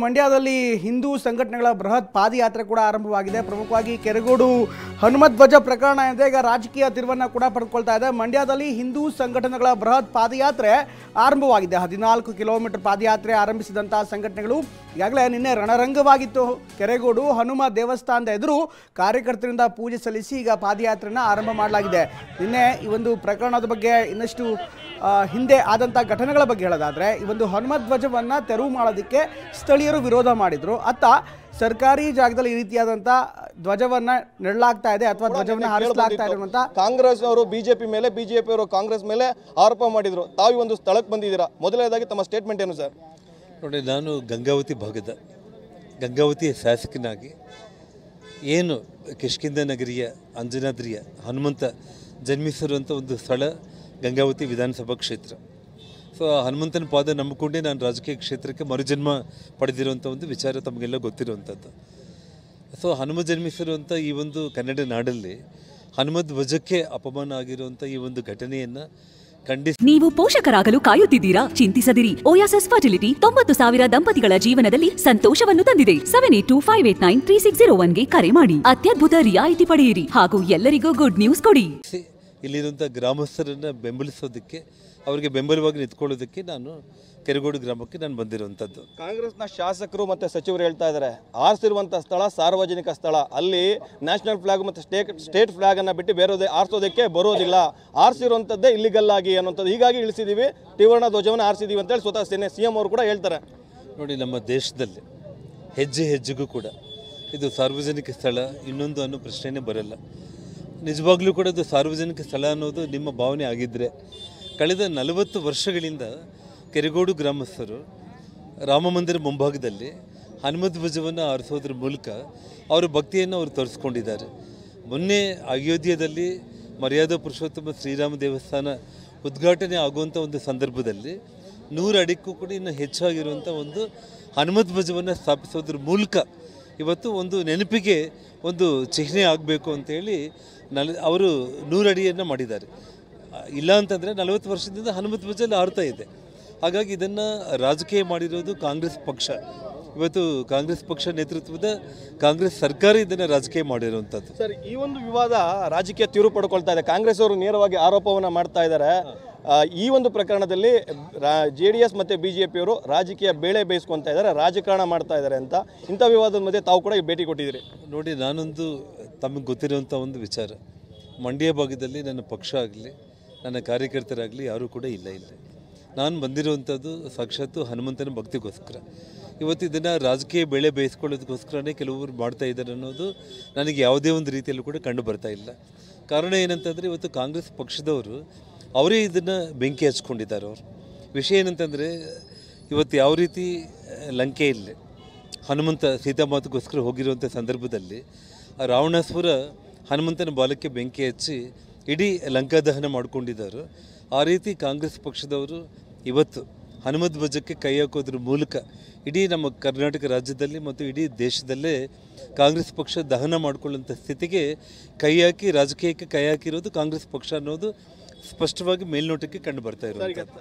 ಮಂಡ್ಯದಲ್ಲಿ ಹಿಂದೂ ಸಂಘಟನೆಗಳ ಬೃಹತ್ ಪಾದಯಾತ್ರೆ ಕೂಡ ಆರಂಭವಾಗಿದೆ. ಪ್ರಮುಖವಾಗಿ ಕೆರಗೋಡು ಹನುಮತ್ ಧ್ವಜ ಪ್ರಕರಣ ಇದೆ ಈಗ ರಾಜಕೀಯ ತಿರುವನ್ನ ಕೂಡ ಪಡೆದುಕೊಳ್ತಾ ಇದೆ. ಮಂಡ್ಯದಲ್ಲಿ ಹಿಂದೂ ಸಂಘಟನೆಗಳ ಬೃಹತ್ ಪಾದಯಾತ್ರೆ ಆರಂಭವಾಗಿದೆ. 14 ಕಿಲೋಮೀಟರ್ ಪಾದಯಾತ್ರೆ ಆರಂಭಿಸಿದಂತಹ ಸಂಘಟನೆಗಳು ಈಗಾಗಲೇ ನಿನ್ನೆ ರಣರಂಗವಾಗಿತ್ತು. ಕೆರಗೋಡು ಹನುಮ ದೇವಸ್ಥಾನದ ಎದುರು ಕಾರ್ಯಕರ್ತರಿಂದ ಪೂಜೆ ಸಲ್ಲಿಸಿ ಈಗ ಪಾದಯಾತ್ರೆಯನ್ನು ಆರಂಭ ಮಾಡಲಾಗಿದೆ. ನಿನ್ನೆ ಈ ಒಂದು ಪ್ರಕರಣದ ಬಗ್ಗೆ ಇನ್ನಷ್ಟು ಹಿಂದೆ ಆದಂಥ ಘಟನೆಗಳ ಬಗ್ಗೆ ಹೇಳೋದಾದರೆ, ಈ ಒಂದು ಹನುಮತ್ ಧ್ವಜವನ್ನು ತೆರವು ಮಾಡೋದಕ್ಕೆ ಸ್ಥಳೀಯರು ವಿರೋಧ ಮಾಡಿದರು. ಅತ್ತ ಸರ್ಕಾರಿ ಜಾಗದಲ್ಲಿ ಈ ರೀತಿಯಾದಂಥ ಧ್ವಜವನ್ನು ನೆಡಲಾಗ್ತಾ ಇದೆ ಅಥವಾ ಧ್ವಜವನ್ನು ಹಾರಿಸಲಾಗ್ತಾ ಇದೆ ಅಂತ ಕಾಂಗ್ರೆಸ್ ಅವರು ಬಿಜೆಪಿ ಮೇಲೆ, ಬಿಜೆಪಿ ಅವರು ಕಾಂಗ್ರೆಸ್ ಮೇಲೆ ಆರೋಪ ಮಾಡಿದ್ರು. ತಾವು ಒಂದು ಸ್ಥಳಕ್ಕೆ ಬಂದಿದ್ದೀರಾ, ಮೊದಲನೇದಾಗಿ ತಮ್ಮ ಸ್ಟೇಟ್ಮೆಂಟ್ ಏನು ಸರ್? ನೋಡಿ, ನಾನು ಗಂಗಾವತಿ ಭಾಗದ ಗಂಗಾವತಿಯ ಶಾಸಕನಾಗಿ ಏನು ಕಿಷ್ಕಿಂಧ ನಗರಿಯ ಅಂಜನಾದ್ರಿಯ ಹನುಮಂತ ಜನ್ಮಿಸಿರುವಂಥ ಒಂದು ಸ್ಥಳ ಗಂಗಾವತಿ ವಿಧಾನಸಭಾ ಕ್ಷೇತ್ರ. ಸೊ ಆ ಹನುಮಂತನ ಪಾದ ನಂಬಿಕೊಂಡೇ ನಾನು ರಾಜಕೀಯ ಕ್ಷೇತ್ರಕ್ಕೆ ಮರುಜನ್ಮ ಪಡೆದಿರುವಂಥ ಒಂದು ವಿಚಾರ ತಮಗೆಲ್ಲ ಗೊತ್ತಿರುವಂಥದ್ದು. ಸೊ ಹನುಮ ಜನ್ಮಿಸಿರುವಂಥ ಈ ಒಂದು ಕನ್ನಡ ನಾಡಲ್ಲಿ ಹನುಮದ್ ಧ್ವಜಕ್ಕೆ ಅಪಮಾನ ಆಗಿರುವಂಥ ಈ ಒಂದು ಘಟನೆಯನ್ನು ನೀವು ಪೋಷಕರಾಗಲು ಕಾಯುತ್ತಿದ್ದೀರಾ? ಚಿಂತಿಸದಿರಿ. ಓಯಾಸಿಸ್ ಫರ್ಟಿಲಿಟಿ 90,000 ದಂಪತಿಗಳ ಜೀವನದಲ್ಲಿ ಸಂತೋಷವನ್ನು ತಂದಿದೆ. 7825893601ಗೆ ಕರೆ ಮಾಡಿ ಅತ್ಯದ್ಭುತ ರಿಯಾಯಿತಿ ಪಡೆಯಿರಿ ಹಾಗೂ ಎಲ್ಲರಿಗೂ ಗುಡ್ ನ್ಯೂಸ್ ಕೊಡಿ. ಇಲ್ಲಿರುವಂಥ ಗ್ರಾಮಸ್ಥರನ್ನು ಬೆಂಬಲಿಸೋದಕ್ಕೆ, ಅವರಿಗೆ ಬೆಂಬಲವಾಗಿ ನಿಂತ್ಕೊಳ್ಳೋದಕ್ಕೆ ನಾನು ಕೆರಗೋಡು ಗ್ರಾಮಕ್ಕೆ ನಾನು ಬಂದಿರುವಂಥದ್ದು. ಕಾಂಗ್ರೆಸ್ನ ಶಾಸಕರು ಮತ್ತು ಸಚಿವರು ಹೇಳ್ತಾ ಇದ್ದಾರೆ, ಆರಿಸಿರುವಂಥ ಸ್ಥಳ ಸಾರ್ವಜನಿಕ ಸ್ಥಳ, ಅಲ್ಲಿ ನ್ಯಾಷನಲ್ ಫ್ಲಾಗ್ ಮತ್ತು ಸ್ಟೇಟ್ ಫ್ಲಾಗನ್ನು ಬಿಟ್ಟು ಬೇರೆ ಆರಿಸೋದಕ್ಕೆ ಬರೋದಿಲ್ಲ, ಆರಿಸಿರುವಂಥದ್ದೇ ಇಲ್ಲಿಗಲ್ ಆಗಿ ಅನ್ನೋಂಥದ್ದು, ಹೀಗಾಗಿ ಇಳಿಸಿದ್ದೀವಿ, ತ್ರಿವರ್ಣ ಧ್ವಜವನ್ನು ಆರಿಸಿದ್ದೀವಿ ಅಂತೇಳಿ ಸ್ವತಃ CM ಅವರು ಕೂಡ ಹೇಳ್ತಾರೆ. ನೋಡಿ, ನಮ್ಮ ದೇಶದಲ್ಲಿ ಹೆಜ್ಜೆ ಹೆಜ್ಜೆಗೂ ಕೂಡ ಇದು ಸಾರ್ವಜನಿಕ ಸ್ಥಳ ಇನ್ನೊಂದು ಅನ್ನೋ ಪ್ರಶ್ನೆನೇ ಬರಲ್ಲ. ನಿಜವಾಗ್ಲೂ ಕೂಡ ಅದು ಸಾರ್ವಜನಿಕ ಸ್ಥಳ ಅನ್ನೋದು ನಿಮ್ಮ ಭಾವನೆ ಆಗಿದ್ದರೆ, ಕಳೆದ 40 ವರ್ಷಗಳಿಂದ ಕೆರಗೋಡು ಗ್ರಾಮಸ್ಥರು ರಾಮ ಮಂದಿರ ಮುಂಭಾಗದಲ್ಲಿ ಹನುಮತ್ ಧ್ವಜವನ್ನು ಆರಿಸೋದ್ರ ಮೂಲಕ ಅವರ ಭಕ್ತಿಯನ್ನು ಅವರು ತೋರಿಸ್ಕೊಂಡಿದ್ದಾರೆ. ಮೊನ್ನೆ ಅಯೋಧ್ಯೆಯಲ್ಲಿ ಮರ್ಯಾದಾ ಪುರುಷೋತ್ತಮ ಶ್ರೀರಾಮ ದೇವಸ್ಥಾನ ಉದ್ಘಾಟನೆ ಆಗುವಂಥ ಒಂದು ಸಂದರ್ಭದಲ್ಲಿ 100 ಅಡಿಗೂ ಕೂಡ ಇನ್ನು ಹೆಚ್ಚಾಗಿರುವಂಥ ಒಂದು ಹನುಮತ್ ಧ್ವಜವನ್ನು ಸ್ಥಾಪಿಸೋದ್ರ ಮೂಲಕ ಇವತ್ತು ಒಂದು ನೆನಪಿಗೆ ಒಂದು ಚಿಹ್ನೆ ಆಗಬೇಕು ಅಂತೇಳಿ ಅವರು 100 ಅಡಿಯನ್ನು ಮಾಡಿದ್ದಾರೆ. ಇಲ್ಲ ಅಂತಂದರೆ 40 ವರ್ಷದಿಂದ ಹನುಮತ್ ಧ್ವಜ ಹಾರ್ತಾ ಇದೆ. ಹಾಗಾಗಿ ಇದನ್ನು ರಾಜಕೀಯ ಮಾಡಿರೋದು ಕಾಂಗ್ರೆಸ್ ಪಕ್ಷ. ಇವತ್ತು ಕಾಂಗ್ರೆಸ್ ಪಕ್ಷ ನೇತೃತ್ವದ ಕಾಂಗ್ರೆಸ್ ಸರ್ಕಾರ ಇದನ್ನು ರಾಜಕೀಯ ಮಾಡಿರುವಂಥದ್ದು. ಸರ್, ಈ ಒಂದು ವಿವಾದ ರಾಜಕೀಯ ತೀವ್ರ ಪಡ್ಕೊಳ್ತಾ ಇದೆ. ಕಾಂಗ್ರೆಸ್ ಅವರು ನೇರವಾಗಿ ಆರೋಪವನ್ನು ಮಾಡ್ತಾ ಇದ್ದಾರೆ, ಈ ಒಂದು ಪ್ರಕರಣದಲ್ಲಿ JDS ಮತ್ತು BJPಯವರು ರಾಜಕೀಯ ಬೇಳೆ ಬೇಯಿಸ್ಕೊತಾ ಇದ್ದಾರೆ, ರಾಜಕಾರಣ ಮಾಡ್ತಾ ಇದ್ದಾರೆ ಅಂತ. ಇಂಥ ವಿವಾದದ ಮಧ್ಯೆ ತಾವು ಕೂಡ ಭೇಟಿ ಕೊಟ್ಟಿದ್ದೀರಿ. ನೋಡಿ, ನಾನೊಂದು ತಮಗೆ ಗೊತ್ತಿರುವಂಥ ಒಂದು ವಿಚಾರ, ಮಂಡ್ಯ ಭಾಗದಲ್ಲಿ ನನ್ನ ಪಕ್ಷ ಆಗಲಿ ನನ್ನ ಕಾರ್ಯಕರ್ತರಾಗಲಿ ಯಾರೂ ಕೂಡ ಇಲ್ಲ. ನಾನು ಬಂದಿರುವಂಥದ್ದು ಸಾಕ್ಷಾತ್ತು ಹನುಮಂತನ ಭಕ್ತಿಗೋಸ್ಕರ. ಇವತ್ತು ಇದನ್ನು ರಾಜಕೀಯ ಬೆಳೆ ಬೇಯಿಸ್ಕೊಳ್ಳೋದಕ್ಕೋಸ್ಕರನೇ ಕೆಲವರು ಮಾಡ್ತಾ ಇದ್ದಾರೆ ಅನ್ನೋದು ನನಗೆ ಯಾವುದೇ ಒಂದು ರೀತಿಯಲ್ಲೂ ಕೂಡ ಕಂಡು ಬರ್ತಾ ಇಲ್ಲ. ಕಾರಣ ಏನಂತಂದರೆ, ಇವತ್ತು ಕಾಂಗ್ರೆಸ್ ಪಕ್ಷದವರು ಅವರೇ ಇದನ್ನು ಬೆಂಕಿ ಹಚ್ಕೊಂಡಿದ್ದಾರೆ. ಅವರು ವಿಷಯ ಏನಂತಂದರೆ, ಇವತ್ತು ಯಾವ ರೀತಿ ಲಂಕೆಯಲ್ಲಿ ಹನುಮಂತ ಸೀತಾಮಾತೆಗೋಸ್ಕರ ಹೋಗಿರುವಂಥ ಸಂದರ್ಭದಲ್ಲಿ ರಾವಣಾಸುರ ಹನುಮಂತನ ಬಾಲಕ್ಕೆ ಬೆಂಕಿ ಹಚ್ಚಿ ಇಡೀ ಲಂಕಾ ದಹನ ಮಾಡ್ಕೊಂಡಿದ್ದಾರೆ. ಆ ರೀತಿ ಕಾಂಗ್ರೆಸ್ ಪಕ್ಷದವರು ಇವತ್ತು ಹನುಮತ್ ಧ್ವಜಕ್ಕೆ ಕೈ ಹಾಕೋದ್ರ ಮೂಲಕ ಇಡೀ ನಮ್ಮ ಕರ್ನಾಟಕ ರಾಜ್ಯದಲ್ಲಿ ಮತ್ತು ಇಡೀ ದೇಶದಲ್ಲೇ ಕಾಂಗ್ರೆಸ್ ಪಕ್ಷ ದಹನ ಮಾಡಿಕೊಳ್ಳುವಂಥ ಸ್ಥಿತಿಗೆ ಕೈ ಹಾಕಿ, ರಾಜಕೀಯಕ್ಕೆ ಕೈ ಹಾಕಿರೋದು ಕಾಂಗ್ರೆಸ್ ಪಕ್ಷ ಅನ್ನೋದು ಸ್ಪಷ್ಟವಾಗಿ ಮೇಲ್ನೋಟಕ್ಕೆ ಕಂಡು ಬರ್ತಾ ಇರೋದು.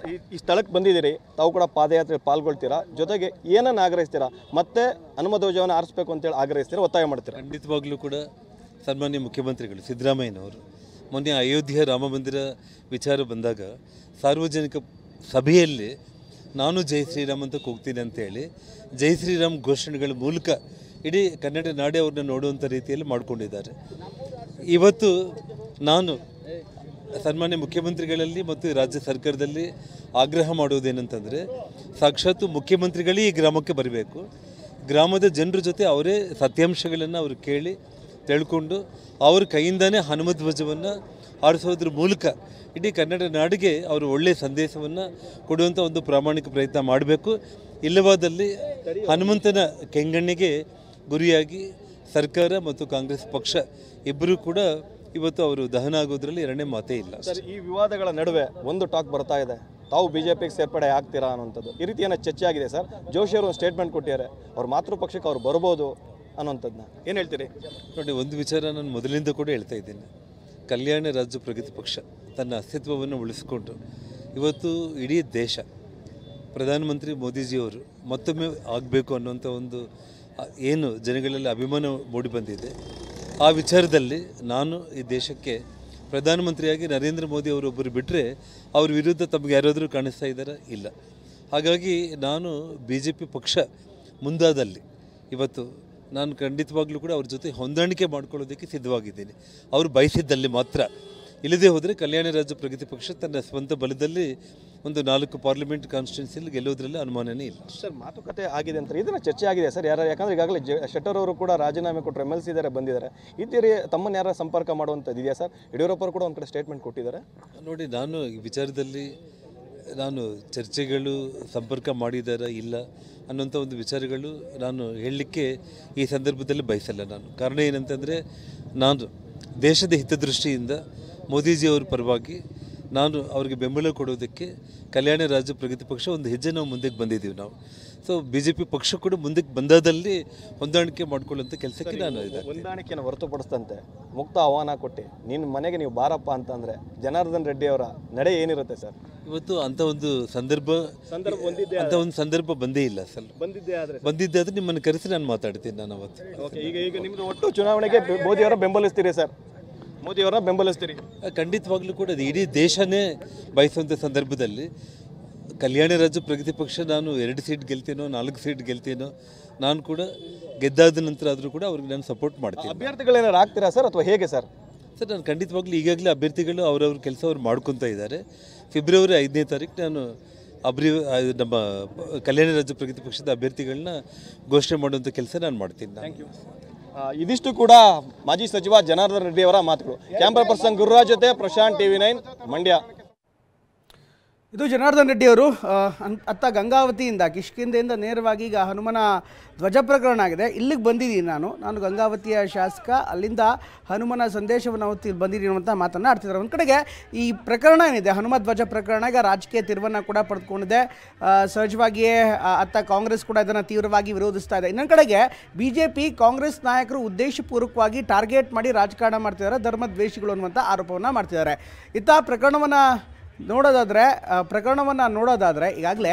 ಈ ಸ್ಥಳಕ್ಕೆ ಬಂದಿದ್ದೀರಿ, ತಾವು ಕೂಡ ಪಾದಯಾತ್ರೆ ಪಾಲ್ಗೊಳ್ತೀರಾ, ಜೊತೆಗೆ ಏನನ್ನು ಆಗ್ರಹಿಸ್ತೀರಾ? ಮತ್ತೆ ಹನುಮ ಧ್ವಜವನ್ನು ಆರಿಸಬೇಕು ಅಂತೇಳಿ ಆಗ್ರಹಿಸ್ತೀರಾ, ಒತ್ತಾಯ ಮಾಡ್ತೀರಾ? ಖಂಡಿತವಾಗ್ಲೂ ಕೂಡ ಸನ್ಮಾನ್ಯ ಮುಖ್ಯಮಂತ್ರಿಗಳು ಸಿದ್ದರಾಮಯ್ಯನವರು ಮೊನ್ನೆ ಅಯೋಧ್ಯೆ ರಾಮ ಮಂದಿರ ವಿಚಾರ ಬಂದಾಗ ಸಾರ್ವಜನಿಕ ಸಭೆಯಲ್ಲಿ ನಾನು ಜೈ ಶ್ರೀರಾಮ್ ಅಂತ ಕೂಗ್ತೀನಿ ಅಂತೇಳಿ ಜೈ ಶ್ರೀರಾಮ್ ಘೋಷಣೆಗಳ ಮೂಲಕ ಇಡೀ ಕನ್ನಡ ನಾಡೇ ಅವ್ರನ್ನ ನೋಡುವಂಥ ರೀತಿಯಲ್ಲಿ ಮಾಡಿಕೊಂಡಿದ್ದಾರೆ. ಇವತ್ತು ನಾನು ಸನ್ಮಾನ್ಯ ಮುಖ್ಯಮಂತ್ರಿಗಳಲ್ಲಿ ಮತ್ತು ರಾಜ್ಯ ಸರ್ಕಾರದಲ್ಲಿ ಆಗ್ರಹ ಮಾಡೋದೇನಂತಂದರೆ, ಸಾಕ್ಷಾತ್ತು ಮುಖ್ಯಮಂತ್ರಿಗಳೇ ಈ ಗ್ರಾಮಕ್ಕೆ ಬರಬೇಕು, ಗ್ರಾಮದ ಜನರ ಜೊತೆ ಅವರೇ ಸತ್ಯಾಂಶಗಳನ್ನು ಅವರು ಕೇಳಿ ತಿಳ್ಕೊಂಡು ಅವ್ರ ಕೈಯಿಂದನೇ ಹನುಮತ್ ಧ್ವಜವನ್ನು ಆರಿಸೋದ್ರ ಮೂಲಕ ಇಡೀ ಕನ್ನಡ ನಾಡಿಗೆ ಅವರು ಒಳ್ಳೆಯ ಸಂದೇಶವನ್ನು ಕೊಡುವಂಥ ಒಂದು ಪ್ರಾಮಾಣಿಕ ಪ್ರಯತ್ನ ಮಾಡಬೇಕು. ಇಲ್ಲವಾದಲ್ಲಿ ಹನುಮಂತನ ಕೆಂಗಣ್ಣಿಗೆ ಗುರಿಯಾಗಿ ಸರ್ಕಾರ ಮತ್ತು ಕಾಂಗ್ರೆಸ್ ಪಕ್ಷ ಇಬ್ಬರೂ ಕೂಡ ಇವತ್ತು ಅವರು ದಹನ ಆಗೋದ್ರಲ್ಲಿ ಎರಡನೇ ಮಾತೇ ಇಲ್ಲ. ಸರ್, ಈ ವಿವಾದಗಳ ನಡುವೆ ಒಂದು ಟಾಕ್ ಬರ್ತಾ ಇದೆ, ತಾವು BJPಗೆ ಸೇರ್ಪಡೆ ಆಗ್ತೀರಾ ಅನ್ನೋಂಥದ್ದು. ಈ ರೀತಿ ಏನೋ ಚರ್ಚೆ ಆಗಿದೆ ಸರ್. ಜೋಶಿ ಅವರು ಒಂದು ಸ್ಟೇಟ್ಮೆಂಟ್ ಕೊಟ್ಟಿದ್ದಾರೆ, ಅವ್ರ ಮಾತೃ ಪಕ್ಷಕ್ಕೆ ಅವ್ರು ಬರ್ಬೋದು ಅನ್ನೋಂಥದ್ದನ್ನ ಏನು ಹೇಳ್ತೀರಿ? ನೋಡಿ, ಒಂದು ವಿಚಾರ ನಾನು ಮೊದಲಿಂದ ಕೂಡ ಹೇಳ್ತಾ ಇದ್ದೀನಿ, ಕಲ್ಯಾಣ ರಾಜ್ಯ ಪ್ರಗತಿ ಪಕ್ಷ ತನ್ನ ಅಸ್ತಿತ್ವವನ್ನು ಉಳಿಸಿಕೊಂಡು ಇವತ್ತು ಇಡೀ ದೇಶ ಪ್ರಧಾನಮಂತ್ರಿ ಮೋದಿಜಿಯವರು ಮತ್ತೊಮ್ಮೆ ಆಗಬೇಕು ಅನ್ನುವಂಥ ಒಂದು ಏನು ಜನಗಳಲ್ಲಿ ಅಭಿಮಾನ ಮೂಡಿ ಬಂದಿದೆ. ಆ ವಿಚಾರದಲ್ಲಿ ನಾನು ಈ ದೇಶಕ್ಕೆ ಪ್ರಧಾನಮಂತ್ರಿಯಾಗಿ ನರೇಂದ್ರ ಮೋದಿ ಅವರೊಬ್ಬರು ಬಿಟ್ಟರೆ ಅವ್ರ ವಿರುದ್ಧ ತಮಗೆ ಯಾರಾದರೂ ಕಾಣಿಸ್ತಾ ಇದ್ದಾರಾ? ಇಲ್ಲ. ಹಾಗಾಗಿ ನಾನು BJP ಪಕ್ಷ ಮುಂದಾದಲ್ಲಿ ಇವತ್ತು ನಾನು ಖಂಡಿತವಾಗ್ಲೂ ಕೂಡ ಅವ್ರ ಜೊತೆ ಹೊಂದಾಣಿಕೆ ಮಾಡ್ಕೊಳ್ಳೋದಕ್ಕೆ ಸಿದ್ಧವಾಗಿದ್ದೀನಿ. ಅವರು ಬಯಸಿದ್ದಲ್ಲಿ ಮಾತ್ರ. ಇಲ್ಲದೇ ಹೋದರೆ ಕಲ್ಯಾಣ ರಾಜ್ಯ ಪ್ರಗತಿ ಪಕ್ಷ ತನ್ನ ಸ್ವಂತ ಬಲದಲ್ಲಿ ಒಂದು 4 ಪಾರ್ಲಿಮೆಂಟ್ ಕಾನ್ಸ್ಟಿಟ್ಯೂನ್ಸಿಯಲ್ಲಿ ಗೆಲ್ಲೋದ್ರಲ್ಲಿ ಅನುಮಾನನೇ ಇಲ್ಲ. ಸರ್, ಮಾತುಕತೆ ಆಗಿದೆ ಅಂತ ಇದನ್ನು ಚರ್ಚೆ ಆಗಿದೆ ಸರ್. ಯಾಕಂದರೆ ಈಗಾಗಲೇ ಶೆಟ್ಟರ್ ಅವರು ಕೂಡ ರಾಜೀನಾಮೆ ಕೊಟ್ಟರು, MLC ಇದ್ದಾರೆ, ಬಂದಿದ್ದಾರೆ. ಈ ಥರ ತಮ್ಮನ್ನು ಯಾರು ಸಂಪರ್ಕ ಮಾಡುವಂಥದ್ದು ಇದೆಯಾ ಸರ್? ಯಡಿಯೂರಪ್ಪ ಕೂಡ ಒಂದು ಕಡೆ ಸ್ಟೇಟ್ಮೆಂಟ್ ಕೊಟ್ಟಿದ್ದಾರೆ. ನೋಡಿ, ನಾನು ಈ ವಿಚಾರದಲ್ಲಿ ನಾನು ಚರ್ಚೆಗಳು ಸಂಪರ್ಕ ಮಾಡಿದಾರ ಇಲ್ಲ ಅನ್ನೋಂಥ ಒಂದು ವಿಚಾರಗಳು ನಾನು ಹೇಳಲಿಕ್ಕೆ ಈ ಸಂದರ್ಭದಲ್ಲಿ ಬಯಸಲ್ಲ. ನಾನು ಕಾರಣ ಏನಂತಂದರೆ, ನಾನು ದೇಶದ ಹಿತದೃಷ್ಟಿಯಿಂದ ಮೋದಿಜಿಯವ್ರ ಪರವಾಗಿ ನಾನು ಅವ್ರಿಗೆ ಬೆಂಬಲ ಕೊಡೋದಕ್ಕೆ ಕಲ್ಯಾಣ ರಾಜ್ಯ ಪ್ರಗತಿ ಪಕ್ಷ ಒಂದು ಹೆಜ್ಜೆ ನಾವು ಮುಂದಕ್ಕೆ ಬಂದಿದ್ದೀವಿ. ನಾವು BJP ಪಕ್ಷ ಕೂಡ ಮುಂದಕ್ಕೆ ಬಂದಾದಲ್ಲಿ ಹೊಂದಾಣಿಕೆ ಮಾಡ್ಕೊಳ್ಳೋಂಥ ಕೆಲಸಕ್ಕೆ ನಾನು ಹೊಂದಾಣಿಕೆಯನ್ನು ಹೊರತುಪಡಿಸ್ತಂತೆ ಮುಕ್ತ ಆಹ್ವಾನ ಕೊಟ್ಟು ನಿನ್ನ ಮನೆಗೆ ನೀವು ಬಾರಪ್ಪ ಅಂತಂದರೆ ಜನಾರ್ದನ್ ರೆಡ್ಡಿ ಅವರ ನಡೆ ಏನಿರುತ್ತೆ ಸರ್? ಇವತ್ತು ಅಂಥ ಒಂದು ಸಂದರ್ಭ ಬಂದೇ ಇಲ್ಲ ಸರ್. ಬಂದಿದ್ದೆ ಆದರೆ ನಿಮ್ಮನ್ನು ಕರೆಸಿ ನಾನು ಮಾತಾಡ್ತೀನಿ. ನಾನು ಅವತ್ತು ಈಗ ನಿಮ್ಮದು ಒಟ್ಟು ಚುನಾವಣೆಗೆ ಮೋದಿಯವರ ಬೆಂಬಲಿಸ್ತೀರಿ ಸರ್? ಮೋದಿಯವರ ಬೆಂಬಲಿಸ್ತೀರಿ? ಖಂಡಿತವಾಗ್ಲೂ ಕೂಡ ಅದು ಇಡೀ ದೇಶನೇ ಬಯಸುವಂಥ ಸಂದರ್ಭದಲ್ಲಿ ಕಲ್ಯಾಣ ರಾಜ್ಯ ಪ್ರಗತಿ ಪಕ್ಷ ನಾನು 2 ಸೀಟ್ ಗೆಲ್ತೀನೋ 4 ಸೀಟ್ ಗೆಲ್ತೀನೋ, ನಾನು ಕೂಡ ಗೆದ್ದಾದ ನಂತರ ಆದರೂ ಕೂಡ ಅವ್ರಿಗೆ ನಾನು ಸಪೋರ್ಟ್ ಮಾಡ್ತೀನಿ. ಅಭ್ಯರ್ಥಿಗಳೇನಾರು ಆಗ್ತೀರಾ ಸರ್ ಅಥವಾ ಹೇಗೆ ಸರ್? ಸರ್, ನಾನು ಖಂಡಿತವಾಗ್ಲೂ ಈಗಾಗಲೇ ಅಭ್ಯರ್ಥಿಗಳು ಅವ್ರವ್ರ ಕೆಲಸ ಅವ್ರು ಮಾಡ್ಕೊತಾ ಇದ್ದಾರೆ. ಫೆಬ್ರವರಿ 5ನೇ ತಾರೀಕು ನಾನು ನಮ್ಮ ಕಲ್ಯಾಣ ರಾಜ್ಯ ಪ್ರಗತಿ ಪಕ್ಷದ ಅಭ್ಯರ್ಥಿಗಳನ್ನ ಘೋಷಣೆ ಮಾಡುವಂಥ ಕೆಲಸ ನಾನು ಮಾಡ್ತೀನಿ. ಇದಿಷ್ಟು ಕೂಡ ಮಾಜಿ ಸಚಿವ ಜನಾರ್ದನ್ ರೆಡ್ಡಿ ಅವರ ಮಾತುಗಳು. ಕ್ಯಾಮ್ರಾ ಪರ್ಸನ್ ಗುರುರಾಜ್ ಜೊತೆ ಪ್ರಶಾಂತ್, TV9 ಮಂಡ್ಯ. ಇದು ಜನಾರ್ದನ್ ರೆಡ್ಡಿ ಅವರು ಅತ್ತ ಗಂಗಾವತಿಯಿಂದ ಕಿಷ್ಕಿಂಧೆಯಿಂದ ನೇರವಾಗಿ ಈಗ ಹನುಮನ ಧ್ವಜ ಪ್ರಕರಣ ಆಗಿದೆ, ಇಲ್ಲಿಗೆ ಬಂದಿದ್ದೀನಿ ನಾನು ಗಂಗಾವತಿಯ ಶಾಸಕ, ಅಲ್ಲಿಂದ ಹನುಮನ ಸಂದೇಶವನ್ನು ಹೊತ್ತಿ ಬಂದಿದ್ದೀನಿ ಅಂತ ಮಾತನ್ನು ಆಡ್ತಿದ್ದಾರೆ. ಒಂದು ಕಡೆಗೆ ಈ ಪ್ರಕರಣ ಏನಿದೆ ಹನುಮ ಧ್ವಜ ಪ್ರಕರಣ ಈಗ ರಾಜಕೀಯ ತಿರುವನ್ನು ಕೂಡ ಪಡೆದುಕೊಂಡಿದೆ. ಸಹಜವಾಗಿಯೇ ಅತ್ತ ಕಾಂಗ್ರೆಸ್ ಕೂಡ ಇದನ್ನು ತೀವ್ರವಾಗಿ ವಿರೋಧಿಸ್ತಾ ಇದೆ. ಇನ್ನೊಂದು ಕಡೆಗೆ BJP ಕಾಂಗ್ರೆಸ್ ನಾಯಕರು ಉದ್ದೇಶಪೂರ್ವಕವಾಗಿ ಟಾರ್ಗೆಟ್ ಮಾಡಿ ರಾಜಕಾರಣ ಮಾಡ್ತಿದ್ದಾರೆ, ಧರ್ಮದ್ವೇಷಿಗಳು ಅನ್ನುವಂಥ ಆರೋಪವನ್ನು ಮಾಡ್ತಿದ್ದಾರೆ. ಇತ್ತ ಪ್ರಕರಣವನ್ನು ನೋಡೋದಾದರೆ ಈಗಾಗಲೇ